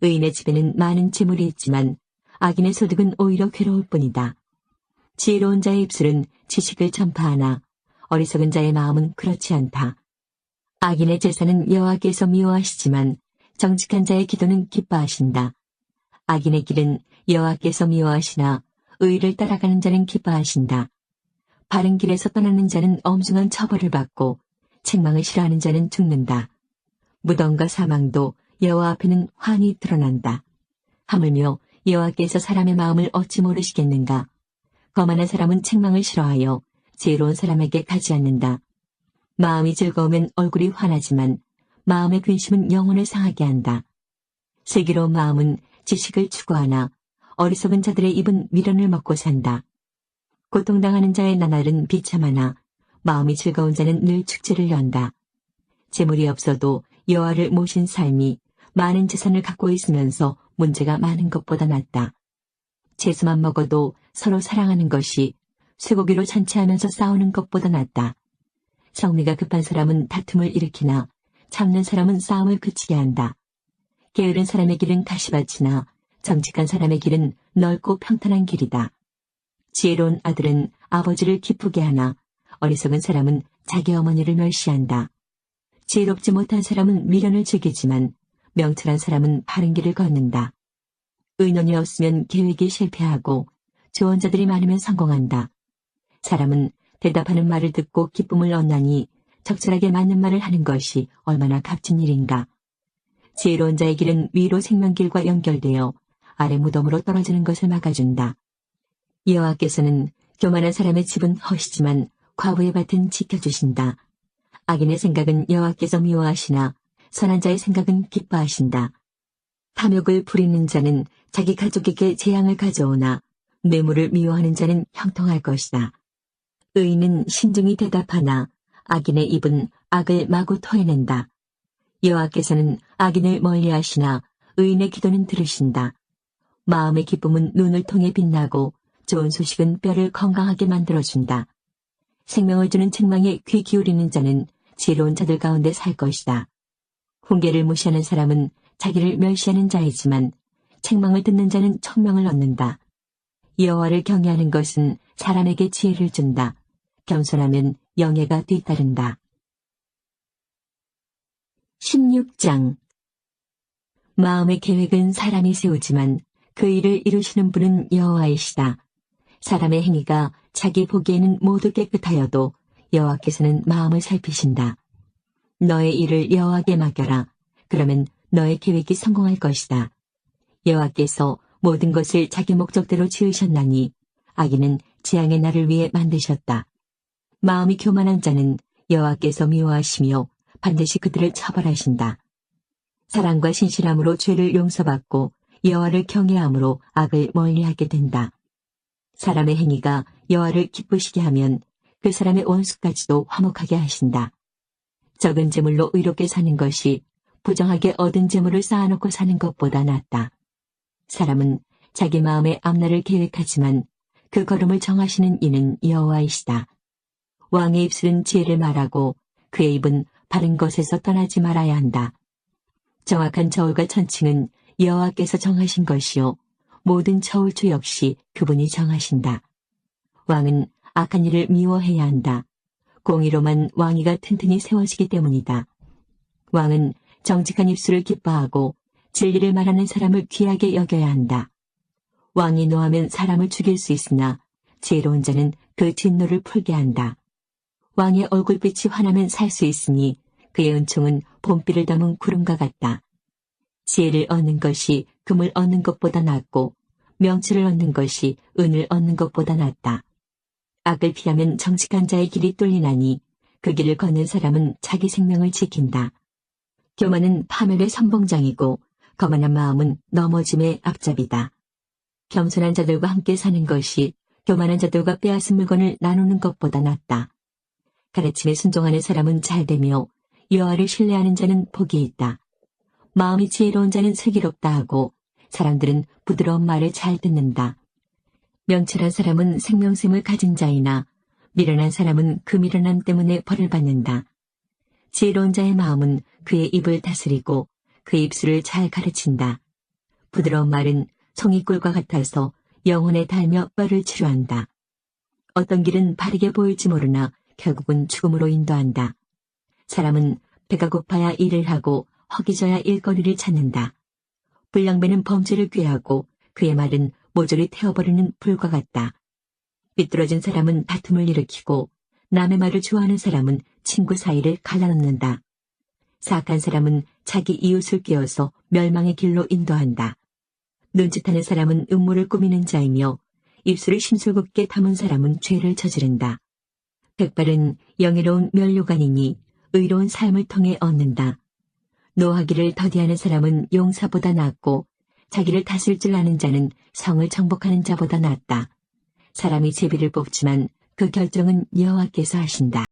의인의 집에는 많은 재물이 있지만 악인의 소득은 오히려 괴로울 뿐이다. 지혜로운 자의 입술은 지식을 전파하나 어리석은 자의 마음은 그렇지 않다. 악인의 제사는 여호와께서 미워하시지만 정직한 자의 기도는 기뻐하신다. 악인의 길은 여호와께서 미워하시나 의를 따라가는 자는 기뻐하신다. 바른 길에서 떠나는 자는 엄중한 처벌을 받고 책망을 싫어하는 자는 죽는다. 무덤과 사망도 여호와 앞에는 환히 드러난다. 하물며 여호와께서 사람의 마음을 어찌 모르시겠는가. 거만한 사람은 책망을 싫어하여 지혜로운 사람에게 가지 않는다. 마음이 즐거우면 얼굴이 환하지만 마음의 근심은 영혼을 상하게 한다. 슬기로운 마음은 지식을 추구하나 어리석은 자들의 입은 미련을 먹고 산다. 고통당하는 자의 나날은 비참하나 마음이 즐거운 자는 늘 축제를 연다. 재물이 없어도 여호와를 모신 삶이 많은 재산을 갖고 있으면서 문제가 많은 것보다 낫다. 채소만 먹어도 서로 사랑하는 것이 쇠고기로 잔치하면서 싸우는 것보다 낫다. 성미가 급한 사람은 다툼을 일으키나 참는 사람은 싸움을 그치게 한다. 게으른 사람의 길은 가시밭이나 정직한 사람의 길은 넓고 평탄한 길이다. 지혜로운 아들은 아버지를 기쁘게 하나 어리석은 사람은 자기 어머니를 멸시한다. 지혜롭지 못한 사람은 미련을 즐기지만 명철한 사람은 바른 길을 걷는다. 의논이 없으면 계획이 실패하고 조언자들이 많으면 성공한다. 사람은 대답하는 말을 듣고 기쁨을 얻나니 적절하게 맞는 말을 하는 것이 얼마나 값진 일인가. 지혜로운 자의 길은 위로 생명길과 연결되어 아래 무덤으로 떨어지는 것을 막아준다. 여호와께서는 교만한 사람의 집은 허시지만 과부의 밭은 지켜주신다. 악인의 생각은 여호와께서 미워하시나 선한 자의 생각은 기뻐하신다. 탐욕을 부리는 자는 자기 가족에게 재앙을 가져오나 뇌물을 미워하는 자는 형통할 것이다. 의인은 신중히 대답하나 악인의 입은 악을 마구 토해낸다. 여호와께서는 악인을 멀리하시나 의인의 기도는 들으신다. 마음의 기쁨은 눈을 통해 빛나고 좋은 소식은 뼈를 건강하게 만들어준다. 생명을 주는 책망에 귀 기울이는 자는 지혜로운 자들 가운데 살 것이다. 훈계를 무시하는 사람은 자기를 멸시하는 자이지만 책망을 듣는 자는 청명을 얻는다. 여호와를 경외하는 것은 사람에게 지혜를 준다. 겸손하면 영예가 뒤따른다. 16장 마음의 계획은 사람이 세우지만 그 일을 이루시는 분은 여호와이시다. 사람의 행위가 자기 보기에는 모두 깨끗하여도 여호와께서는 마음을 살피신다. 너의 일을 여호와께 맡겨라. 그러면 너의 계획이 성공할 것이다. 여호와께서 모든 것을 자기 목적대로 지으셨나니 악인은 재앙의 날을 위해 만드셨다. 마음이 교만한 자는 여호와께서 미워하시며 반드시 그들을 처벌하신다. 사랑과 신실함으로 죄를 용서받고 여호와를 경외함으로 악을 멀리하게 된다. 사람의 행위가 여호와를 기쁘시게 하면 그 사람의 원수까지도 화목하게 하신다. 적은 재물로 의롭게 사는 것이 부정하게 얻은 재물을 쌓아놓고 사는 것보다 낫다. 사람은 자기 마음의 앞날을 계획하지만 그 걸음을 정하시는 이는 여호와이시다. 왕의 입술은 지혜를 말하고 그의 입은 바른 것에서 떠나지 말아야 한다. 정확한 저울과 천칭은 여호와께서 정하신 것이요 모든 저울주 역시 그분이 정하신다. 왕은 악한 일을 미워해야 한다. 공의로만 왕위가 튼튼히 세워지기 때문이다. 왕은 정직한 입술을 기뻐하고 진리를 말하는 사람을 귀하게 여겨야 한다. 왕이 노하면 사람을 죽일 수 있으나 지혜로운 자는 그 진노를 풀게 한다. 왕의 얼굴빛이 환하면 살 수 있으니 그의 은총은 봄비를 담은 구름과 같다. 지혜를 얻는 것이 금을 얻는 것보다 낫고 명철을 얻는 것이 은을 얻는 것보다 낫다. 악을 피하면 정직한 자의 길이 뚫리나니 그 길을 걷는 사람은 자기 생명을 지킨다. 교만은 파멸의 선봉장이고 거만한 마음은 넘어짐의 앞잡이다. 겸손한 자들과 함께 사는 것이 교만한 자들과 빼앗은 물건을 나누는 것보다 낫다. 가르침에 순종하는 사람은 잘되며 여호와를 신뢰하는 자는 복이 있다. 마음이 지혜로운 자는 슬기롭다 하고 사람들은 부드러운 말을 잘 듣는다. 명철한 사람은 생명샘을 가진 자이나 미련한 사람은 그 미련함 때문에 벌을 받는다. 지혜로운 자의 마음은 그의 입을 다스리고 그의 입술을 잘 가르친다. 부드러운 말은 송이꿀과 같아서 영혼에 닿으며 뼈를 치료한다. 어떤 길은 바르게 보일지 모르나 결국은 죽음으로 인도한다. 사람은 배가 고파야 일을 하고 허기져야 일거리를 찾는다. 불량배는 범죄를 꾀하고 그의 말은 모조리 태워버리는 불과 같다. 삐뚤어진 사람은 다툼을 일으키고 남의 말을 좋아하는 사람은 친구 사이를 갈라놓는다. 사악한 사람은 자기 이웃을 꿰어서 멸망의 길로 인도한다. 눈짓하는 사람은 음모를 꾸미는 자이며 입술을 심술궂게 담은 사람은 죄를 저지른다. 백발은 영예로운 면류관이니 의로운 삶을 통해 얻는다. 노하기를 더디하는 사람은 용사보다 낫고 자기를 다스릴 줄 아는 자는 성을 정복하는 자보다 낫다. 사람이 제비를 뽑지만 그 결정은 여호와께서 하신다.